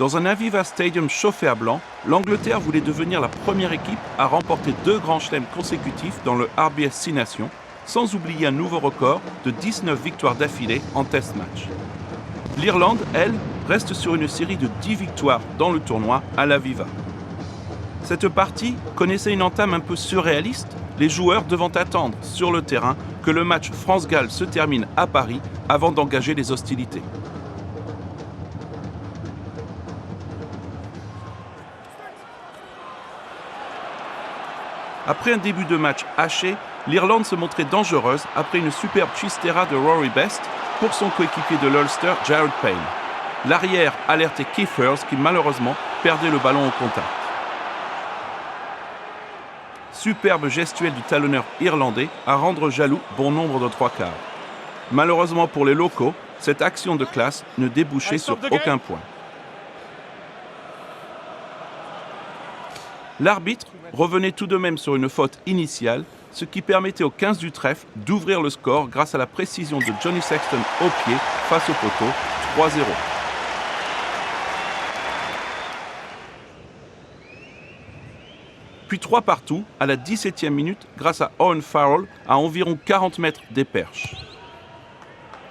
Dans un Aviva Stadium chauffé à blanc, l'Angleterre voulait devenir la première équipe à remporter 2 grands chelems consécutifs dans le RBS 6 Nations, sans oublier un nouveau record de 19 victoires d'affilée en test match. L'Irlande, elle, reste sur une série de 10 victoires dans le tournoi à l'Aviva. Cette partie connaissait une entame un peu surréaliste, les joueurs devant attendre sur le terrain que le match France-Galles se termine à Paris avant d'engager les hostilités. Après un début de match haché, l'Irlande se montrait dangereuse après une superbe chistera de Rory Best pour son coéquipier de l'Ulster, Jared Payne. L'arrière alertait Keith Hurst qui malheureusement perdait le ballon au contact. Superbe gestuelle du talonneur irlandais à rendre jaloux bon nombre de 3/4. Malheureusement pour les locaux, cette action de classe ne débouchait sur aucun point. L'arbitre revenait tout de même sur une faute initiale, ce qui permettait aux 15 du trèfle d'ouvrir le score grâce à la précision de Johnny Sexton au pied face au poteau, 3-0. Puis 3 partout à la 17e minute grâce à Owen Farrell à environ 40 mètres des perches.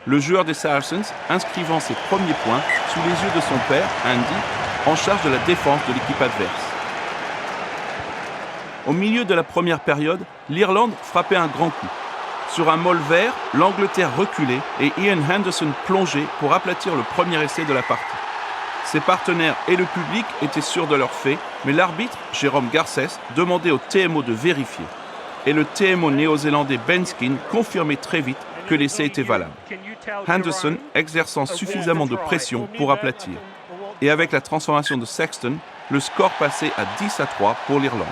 Le joueur des Saracens inscrivant ses premiers points sous les yeux de son père, Andy, en charge de la défense de l'équipe adverse. Au milieu de la première période, l'Irlande frappait un grand coup. Sur un môle vert, l'Angleterre reculait et Ian Henderson plongeait pour aplatir le premier essai de la partie. Ses partenaires et le public étaient sûrs de leur fait, mais l'arbitre, Jérôme Garcès, demandait au TMO de vérifier. Et le TMO néo-zélandais Ben Skinn confirmait très vite que l'essai était valable. Henderson exerçant suffisamment de pression pour aplatir. Et avec la transformation de Sexton, le score passait à 10-3 pour l'Irlande.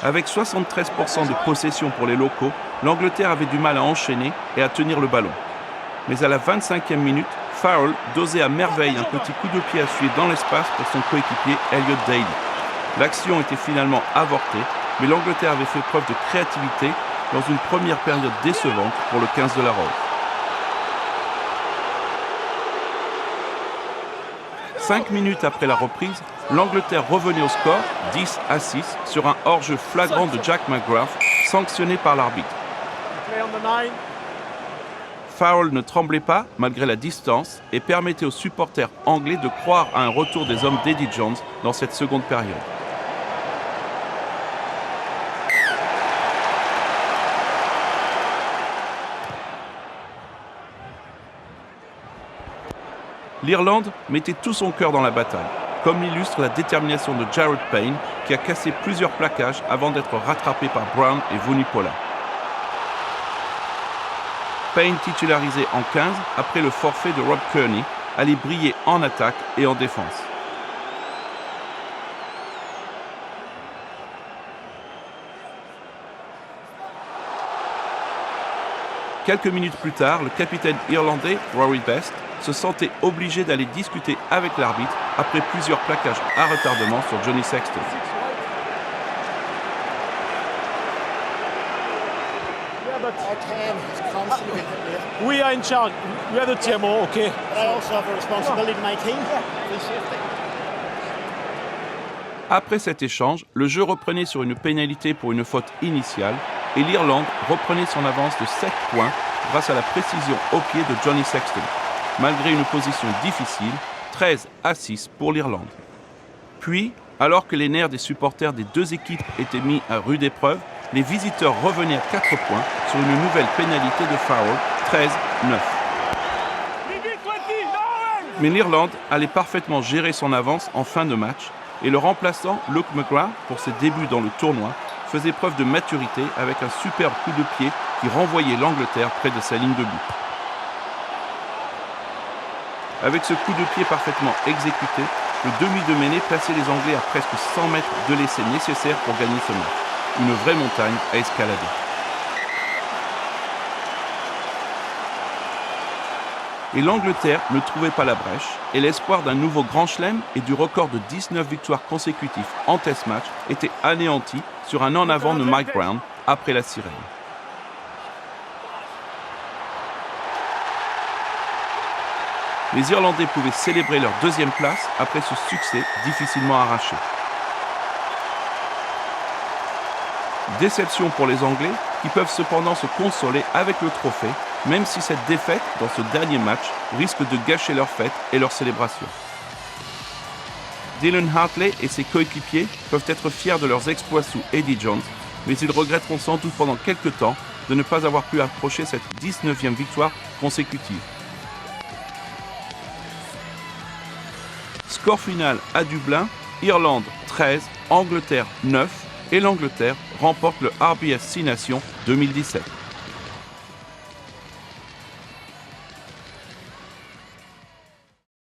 Avec 73% de possession pour les locaux, l'Angleterre avait du mal à enchaîner et à tenir le ballon. Mais à la 25e minute, Farrell dosait à merveille un petit coup de pied appuyé dans l'espace pour son coéquipier Elliot Daly. L'action était finalement avortée, mais l'Angleterre avait fait preuve de créativité dans une première période décevante pour le 15 de la Rose. 5 minutes après la reprise, l'Angleterre revenait au score, 10-6, sur un hors-jeu flagrant de Jack McGrath, sanctionné par l'arbitre. Farrell ne tremblait pas, malgré la distance, et permettait aux supporters anglais de croire à un retour des hommes d'Eddie Jones dans cette seconde période. L'Irlande mettait tout son cœur dans la bataille, comme l'illustre la détermination de Jared Payne, qui a cassé plusieurs plaquages avant d'être rattrapé par Brown et Vunipola. Payne, titularisé en 15 après le forfait de Rob Kearney, allait briller en attaque et en défense. Quelques minutes plus tard, le capitaine irlandais Rory Best se sentait obligé d'aller discuter avec l'arbitre après plusieurs plaquages à retardement sur Johnny Sexton. We are in charge. We are the TMO, okay? I also have a responsibility to my team. Après cet échange, le jeu reprenait sur une pénalité pour une faute initiale et l'Irlande reprenait son avance de 7 points grâce à la précision au pied de Johnny Sexton, malgré une position difficile, 13-6 pour l'Irlande. Puis, alors que les nerfs des supporters des deux équipes étaient mis à rude épreuve, les visiteurs revenaient à 4 points sur une nouvelle pénalité de Farrell, 13-9. Mais l'Irlande allait parfaitement gérer son avance en fin de match et le remplaçant, Luke McGrath, pour ses débuts dans le tournoi, faisait preuve de maturité avec un superbe coup de pied qui renvoyait l'Angleterre près de sa ligne de but. Avec ce coup de pied parfaitement exécuté, le demi de mêlée plaçait les Anglais à presque 100 mètres de l'essai nécessaire pour gagner ce match. Une vraie montagne à escalader. Et l'Angleterre ne trouvait pas la brèche, et l'espoir d'un nouveau grand chelem et du record de 19 victoires consécutives en test match était anéanti sur un en avant de Mike Brown après la sirène. Les Irlandais pouvaient célébrer leur deuxième place après ce succès difficilement arraché. Déception pour les Anglais, qui peuvent cependant se consoler avec le trophée, même si cette défaite dans ce dernier match risque de gâcher leur fête et leur célébration. Dylan Hartley et ses coéquipiers peuvent être fiers de leurs exploits sous Eddie Jones, mais ils regretteront sans doute pendant quelques temps de ne pas avoir pu approcher cette 19e victoire consécutive. Score final à Dublin, Irlande 13, Angleterre 9 et l'Angleterre remporte le RBS 6 Nations 2017.